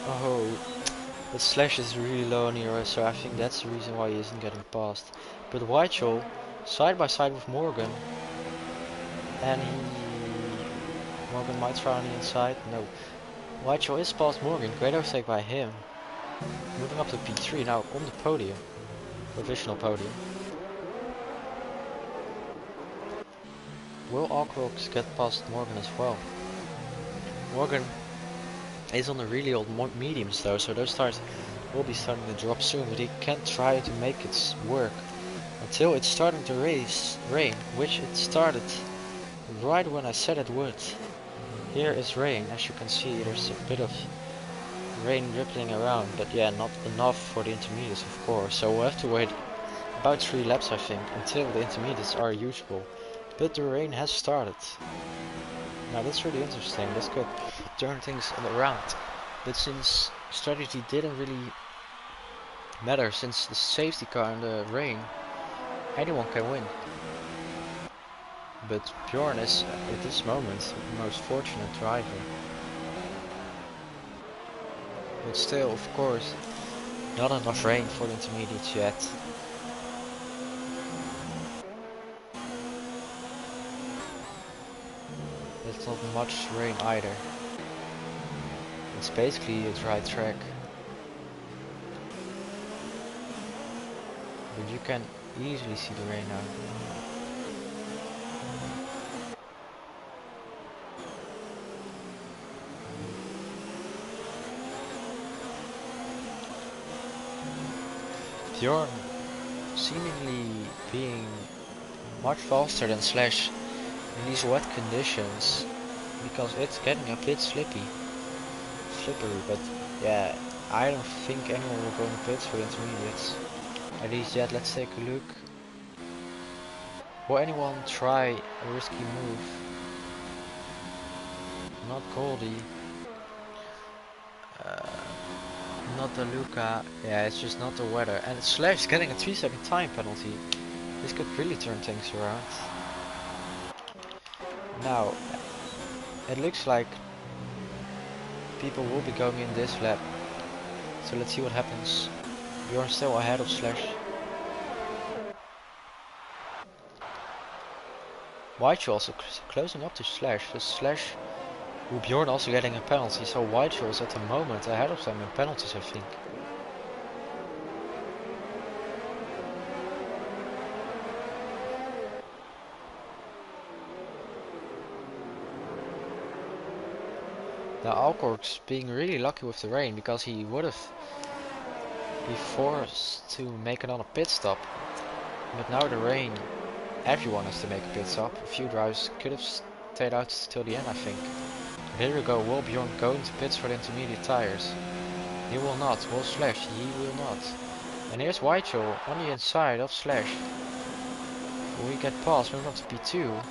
Oh, but Slash is really low on ERS, so I think that's the reason why he isn't getting past. But Whitehall, side by side with Morgan, and Morgan might try on the inside. No, Whitehall is past Morgan. Great overtake by him. Moving up to P3 now on the podium, provisional podium. Will Alcrox get past Morgan as well? Morgan is on the really old mediums though, so those tires will be starting to drop soon, but he can try to make it work until it's starting to rain, which it started right when I said it would. Here is rain, as you can see. There's a bit of rain rippling around, but yeah, not enough for the intermediates of course, so we'll have to wait about 3 laps I think until the intermediates are usable. But the rain has started. Now that's really interesting. This could turn things around. But since strategy didn't really matter, since the safety car in the rain, anyone can win. But Bjorn is at this moment the most fortunate driver. But still, of course, not enough rain for the intermediates yet. It's not much rain either. It's basically a dry track. But you can easily see the rain now. Bjorn seemingly being much faster than Slash in these wet conditions, because it's getting a bit slippery, but yeah, I don't think anyone will go in the pits for the intermediates. At least yet. Let's take a look. Will anyone try a risky move? Not Goldie. Not the Luca. Yeah, it's just not the weather. And Slash getting a 3-second time penalty. This could really turn things around. Now, it looks like people will be going in this lap. So let's see what happens. Bjorn still ahead of Slash. Whitehall also closing up to Slash. So Slash, with Bjorn also getting a penalty. So Whitehall is at the moment ahead of them in penalties, I think. Now Alcork's being really lucky with the rain, because he would have been forced to make another pit stop. But now the rain, everyone has to make a pit stop. A few drivers could have stayed out till the end, I think. But here we go. Will Bjorn go into pits for the intermediate tires? He will not. Will Slash? He will not. And here's Whitehall on the inside of Slash. Will he get past? Moving on to P2.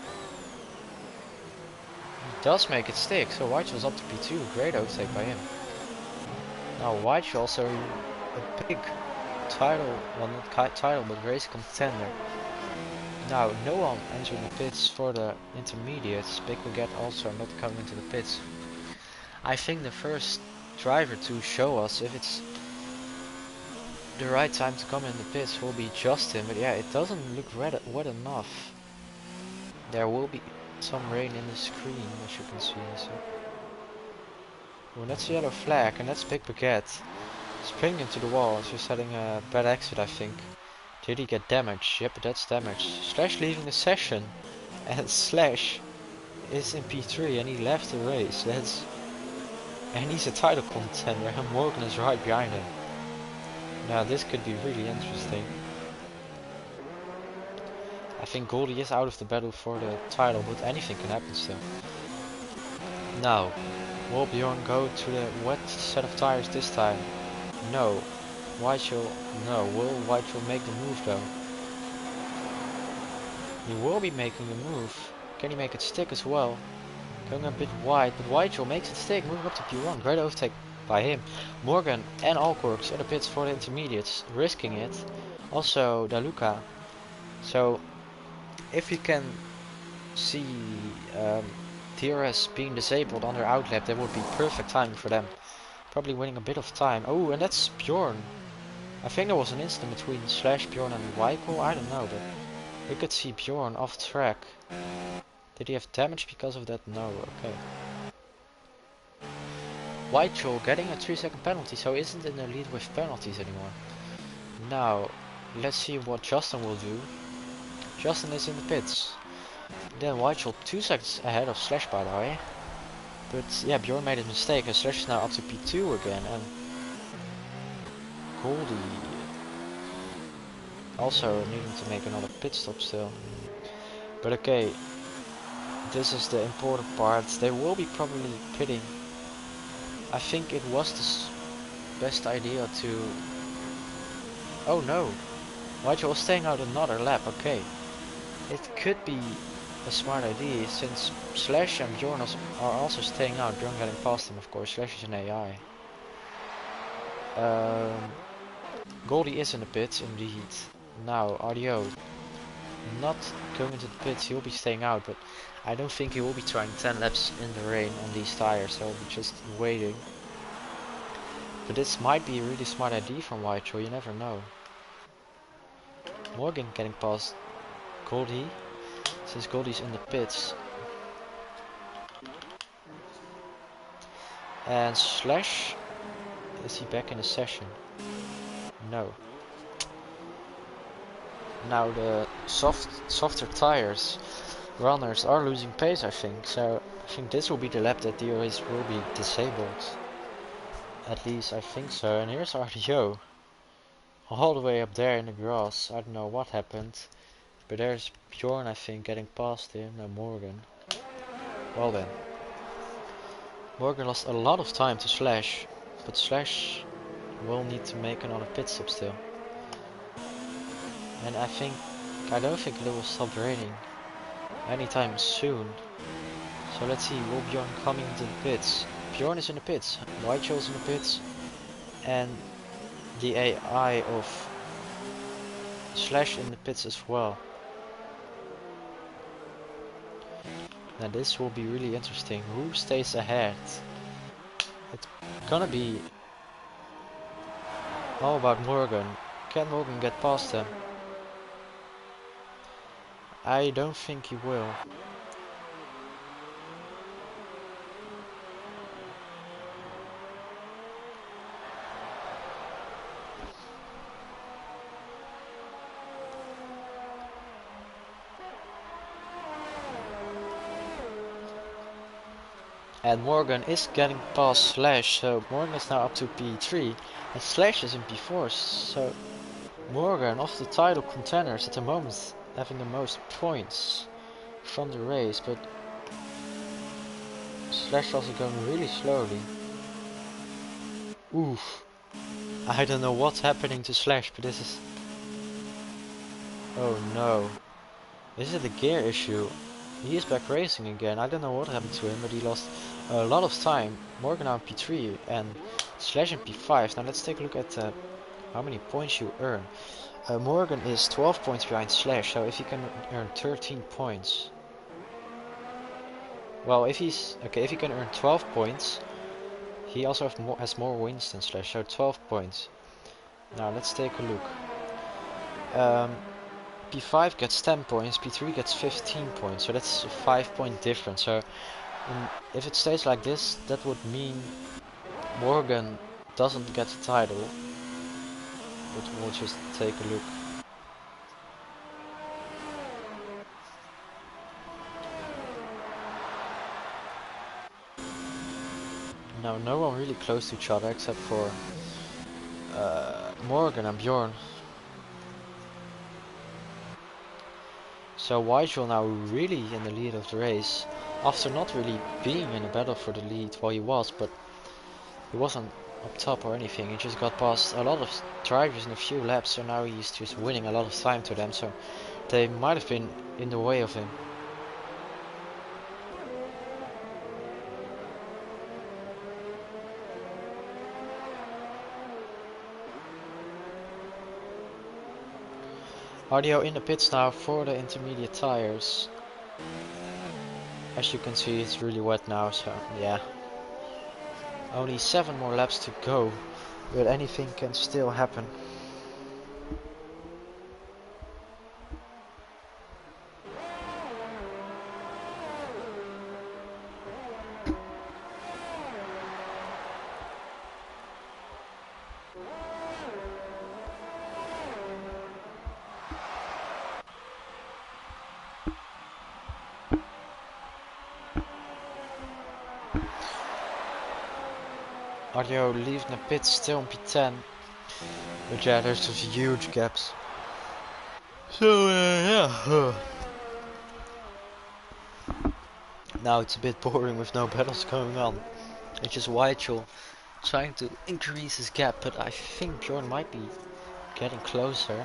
He does make it stick, so Whitehall's up to P2. Great overtake by him. Now Whitehall also a big title, well not title, but race contender. Now no one entering the pits for the intermediates. Big Baguette also not coming into the pits. I think the first driver to show us if it's the right time to come in the pits will be Justin, but yeah, it doesn't look wet enough. There will be some rain in the screen, as you can see. So. Well, that's the yellow flag, and that's Big Baguette. Springing into the wall, as he's having a bad exit, I think. Did he get damage? Yep, that's damage. Slash leaving the session, and Slash is in P3, and he left the race. And he's a title contender, and Morgan is right behind him. Now this could be really interesting. I think Goldie is out of the battle for the title, but anything can happen still. Now, will Bjorn go to the wet set of tires this time? No. Whitehall, no. Will Whitehall make the move though? He will be making the move. Can he make it stick as well? Going a bit wide, but Whitehall makes it stick, moving up to P1. Great overtake by him. Morgan and Alcorks at the pits for the intermediates, risking it. Also Daluca. So if you can see DRS being disabled on their outlap, that would be perfect timing for them. Probably winning a bit of time. Oh, and that's Bjorn. I think there was an incident between Slash, Bjorn and Weichel. I don't know, but we could see Bjorn off track. Did he have damage because of that? No, okay. Weichel getting a 3-second penalty, so isn't in the lead with penalties anymore. Now, let's see what Justin will do. Justin is in the pits. Then Weichel 2 seconds ahead of Slash, by the way. But yeah, Bjorn made a mistake and Slash is now up to P2 again. And Goldie also needing to make another pit stop still. But okay, this is the important part. They will be probably pitting. I think it was the best idea to... Oh no, Weichel was staying out another lap, okay. It could be a smart idea since Slash and Bjorn are also staying out. Bjorn getting past him, of course. Slash is an AI. Goldie is in the pits indeed. Now RDO not going into the pits, he'll be staying out, but I don't think he will be trying 10 laps in the rain on these tires, so he'll be just waiting. But this might be a really smart idea from Weichel, you never know. Morgan getting past Goldie, since Goldie's in the pits. And Slash, is he back in the session? No. Now the softer tires runners are losing pace, I think. So I think this will be the lap that DRS will be disabled. At least I think so. And here's RDO. All the way up there in the grass. I don't know what happened. But there's Bjorn, I think, getting past him. No, Morgan. Well then. Morgan lost a lot of time to Slash. But Slash will need to make another pit stop still. And I don't think it will stop raining anytime soon. So let's see, will Bjorn coming into the pits? Bjorn is in the pits, Weichel's in the pits, and the AI of Slash in the pits as well. Now this will be really interesting. Who stays ahead? It's gonna be all about Morgan. Can Morgan get past him? I don't think he will. And Morgan is getting past Slash, so Morgan is now up to P3 and Slash is in P4, so Morgan of the title contenders at the moment having the most points from the race, but Slash also going really slowly. Oof. I don't know what's happening to Slash, but this is... Oh no. Is it a gear issue? He is back racing again. I don't know what happened to him, but he lost a lot of time. Morgan now in P3 and Slash in P5. Now let's take a look at how many points you earn. Morgan is 12 points behind Slash, so if he can earn 13 points. Well, if he can earn 12 points, he also has more wins than Slash, so 12 points. Now let's take a look. P5 gets 10 points, P3 gets 15 points, so that's a 5-point difference. So if it stays like this, that would mean Morgan doesn't get the title. But we'll just take a look. Now no one really close to each other except for Morgan and Bjorn. So Weichel now really in the lead of the race, after not really being in a battle for the lead. Well, he was, but he wasn't up top or anything. He just got past a lot of drivers in a few laps, so now he's just winning a lot of time to them, so they might have been in the way of him. RDO in the pits now for the intermediate tires. As you can see, it's really wet now, so yeah. Only 7 more laps to go, but anything can still happen. Audio leaving the pit still in P10. But yeah, there's just huge gaps. So yeah. Now it's a bit boring with no battles going on. It's just Whitehall trying to increase his gap, but I think Bjorn might be getting closer.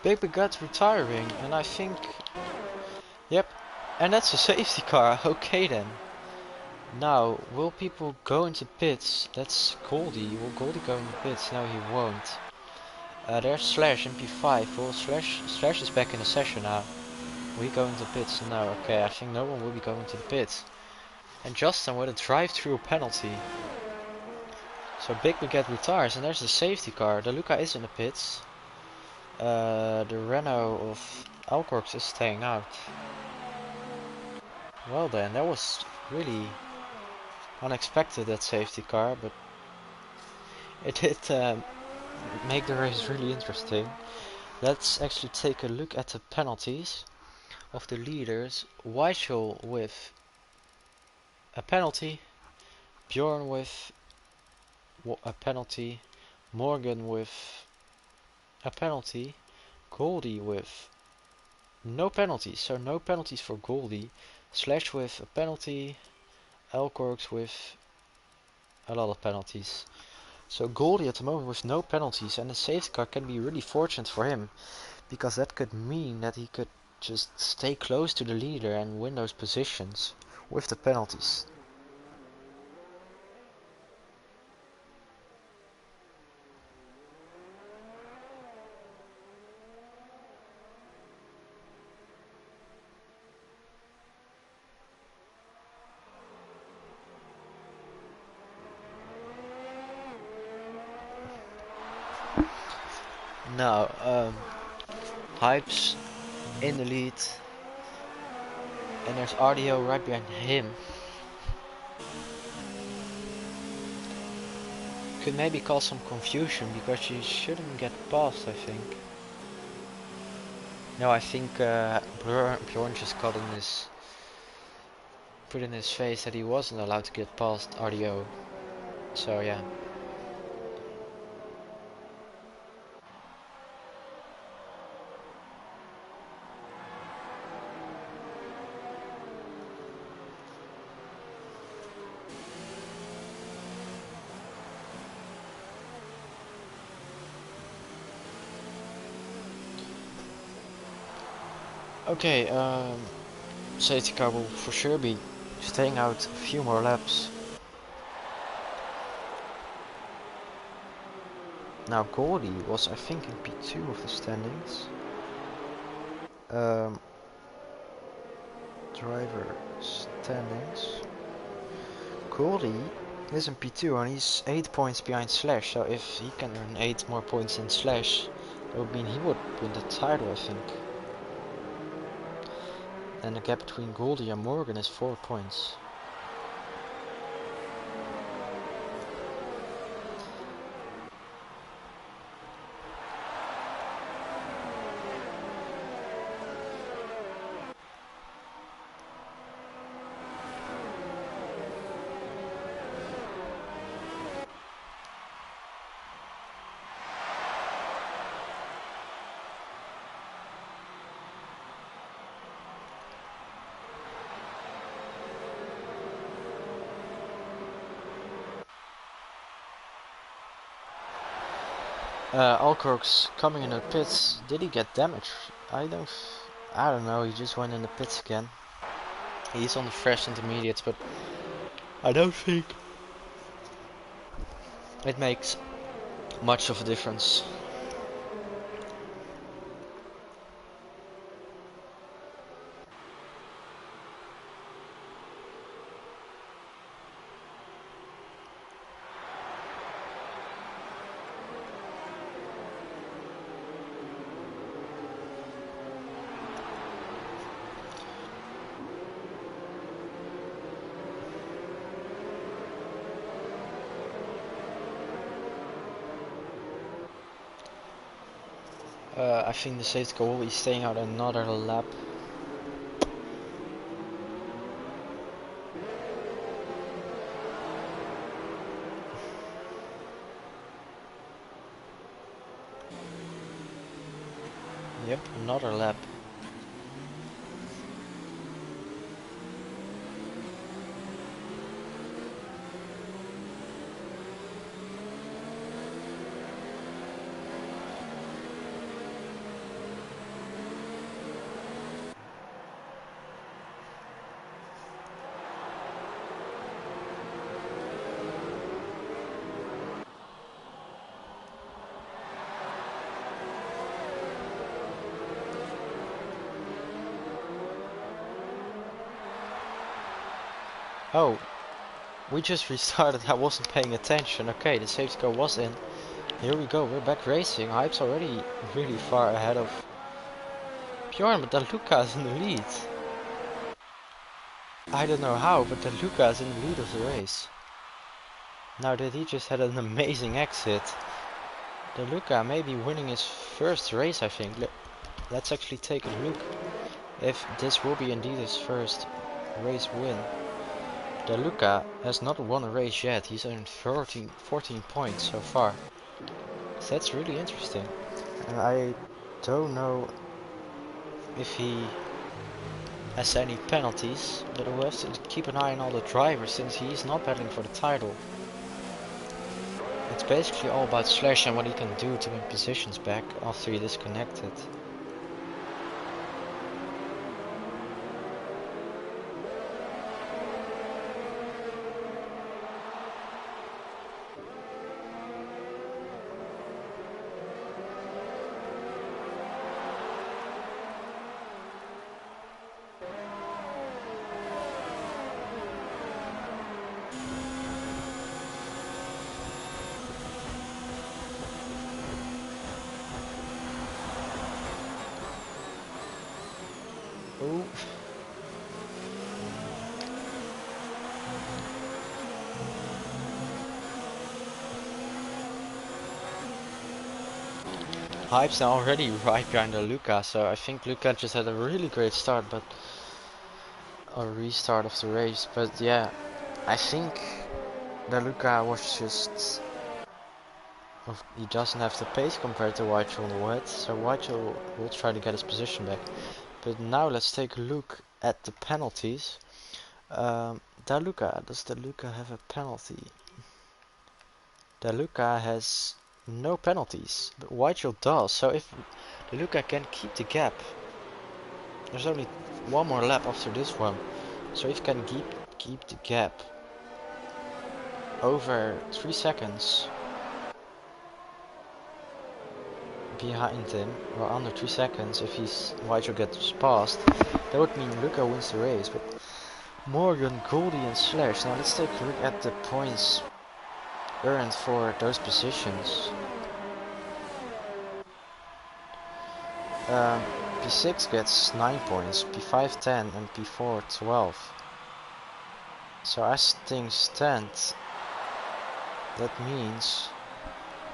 Big Baguette's retiring, and I think... Yep, and that's a safety car. Okay then. Now, will people go into pits? That's Goldie. Will Goldie go into pits? No, he won't. There's Slash in P5. Well, Slash is back in the session now. Will he go into pits? No, okay, I think no one will be going to the pits. And Justin with a drive-through penalty. So Big Baguette retires, and there's the safety car. The Luca is in the pits. The Renault of Alcorx is staying out. Well then, that was really unexpected, that safety car, but it did make the race really interesting. Let's actually take a look at the penalties of the leaders. Weichel with a penalty, Bjorn with a penalty, Morgan with a penalty, Goldie with no penalties, so no penalties for Goldie, Slash with a penalty, Alcorx with a lot of penalties. So Goldie at the moment with no penalties, and the safety car can be really fortunate for him, because that could mean that he could just stay close to the leader and win those positions with the penalties. Now, Hype's in the lead, and there's RDO right behind him. Could maybe cause some confusion, because you shouldn't get past, I think. No, I think Bjorn just got in his... put in his face that he wasn't allowed to get past RDO. So yeah. Okay, safety car will for sure be staying out a few more laps. Now Goldie was, I think, in P2 of the standings. Driver standings. Goldie is in P2 and he's 8 points behind Slash, so if he can earn 8 more points than Slash, that would mean he would win the title, I think. And the gap between Goldie and Morgan is 4 points. Alcrox coming in the pits. Did he get damaged? I don't know. He just went in the pits again. He's on the fresh intermediates, but I don't think it makes much of a difference. I think the safety car will be staying out another lap. Yep, another lap. Oh, we just restarted. I wasn't paying attention. Okay, the safety car was in. Here we go, we're back racing. Hype's already really far ahead of Bjorn, but Daluka's in the lead. I don't know how, but Daluka's in the lead of the race. Now that he just had an amazing exit. Daluka may be winning his first race, I think. Let's actually take a look if this will be indeed his first race win. Daluka has not won a race yet. He's earned 14 points so far. So that's really interesting. And I don't know if he has any penalties, but we'll have to keep an eye on all the drivers since he's not battling for the title. It's basically all about Slash and what he can do to win positions back after he disconnected. Ooh. Hype's now already right behind Luca, so I think Luca just had a really great start, but a restart of the race. But yeah, I think that Luca was just he doesn't have the pace compared to Whitehall on the wet, so Whitehall will try to get his position back. But now let's take a look at the penalties. Does Daluka have a penalty? Daluka has no penalties, but Whitehall does. So if Daluka can keep the gap, there's only one more lap after this one. So if he can keep the gap over 3 seconds behind him, or under 3 seconds, if Whitehall gets past, that would mean Luca wins the race. But Morgan, Goldie and Slash. Now let's take a look at the points earned for those positions. P6 gets 9 points, P5 10 and P4 12. So as things stand, that means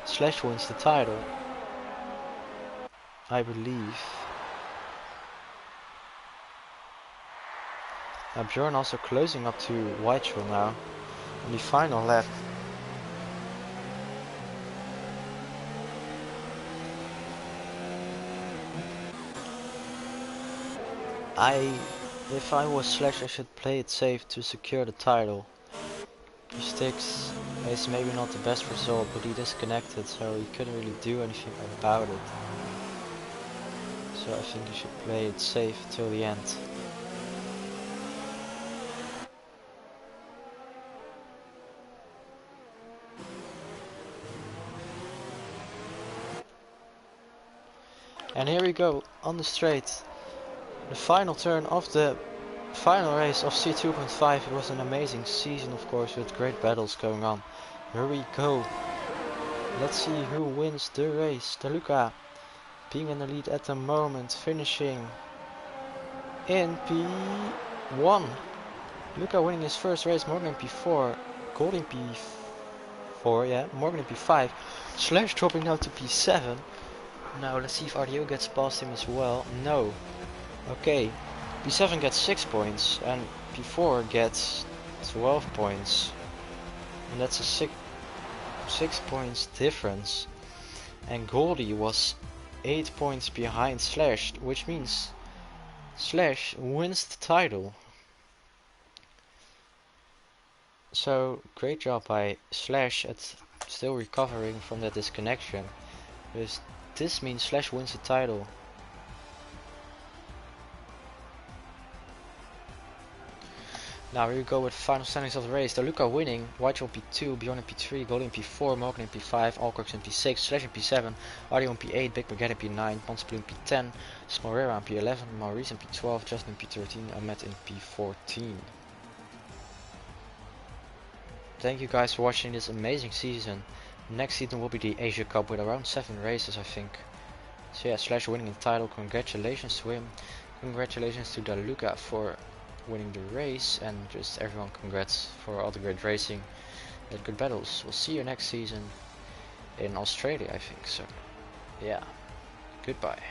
Slash wins the title, I believe. Bjorn also closing up to Whitehall now on the final lap. If I was Slash, I should play it safe to secure the title. P6 It's maybe not the best result, but he disconnected, so he couldn't really do anything about it. So I think he should play it safe till the end. And here we go on the straight. The final turn of the final race of C2.5. It was an amazing season, of course, with great battles going on. Here we go. Let's see who wins the race. DeLuca being in the lead at the moment, finishing in P1. Luca winning his first race, Morgan in P4, Gold in P4, yeah, Morgan in P5, Slash dropping now to P7. Now let's see if RDO gets past him as well. No. Okay, P7 gets 6 points and P4 gets 12 points. And that's a 6 points difference. And Goldie was 8 points behind Slash, which means Slash wins the title. So great job by Slash at still recovering from that disconnection. Because this means Slash wins the title. Now here we go with final standings of the race. DeLuca winning, White on P2, Bjorn in P3, Gold in P4, Morgan in P5, Alcox in P6, Slash in P7, Audio in P8, Big Baguette in P9, Ponsblue in P10, Smorera in P11, Maurice in P12, Justin in P13, Ahmed in P14. Thank you guys for watching this amazing season. Next season will be the Asia Cup with around 7 races, I think. So yeah, Slash winning the title, congratulations to him. Congratulations to DeLuca for winning the race, and just everyone congrats for all the great racing and good battles. We'll see you next season in Australia, I think. So yeah, goodbye.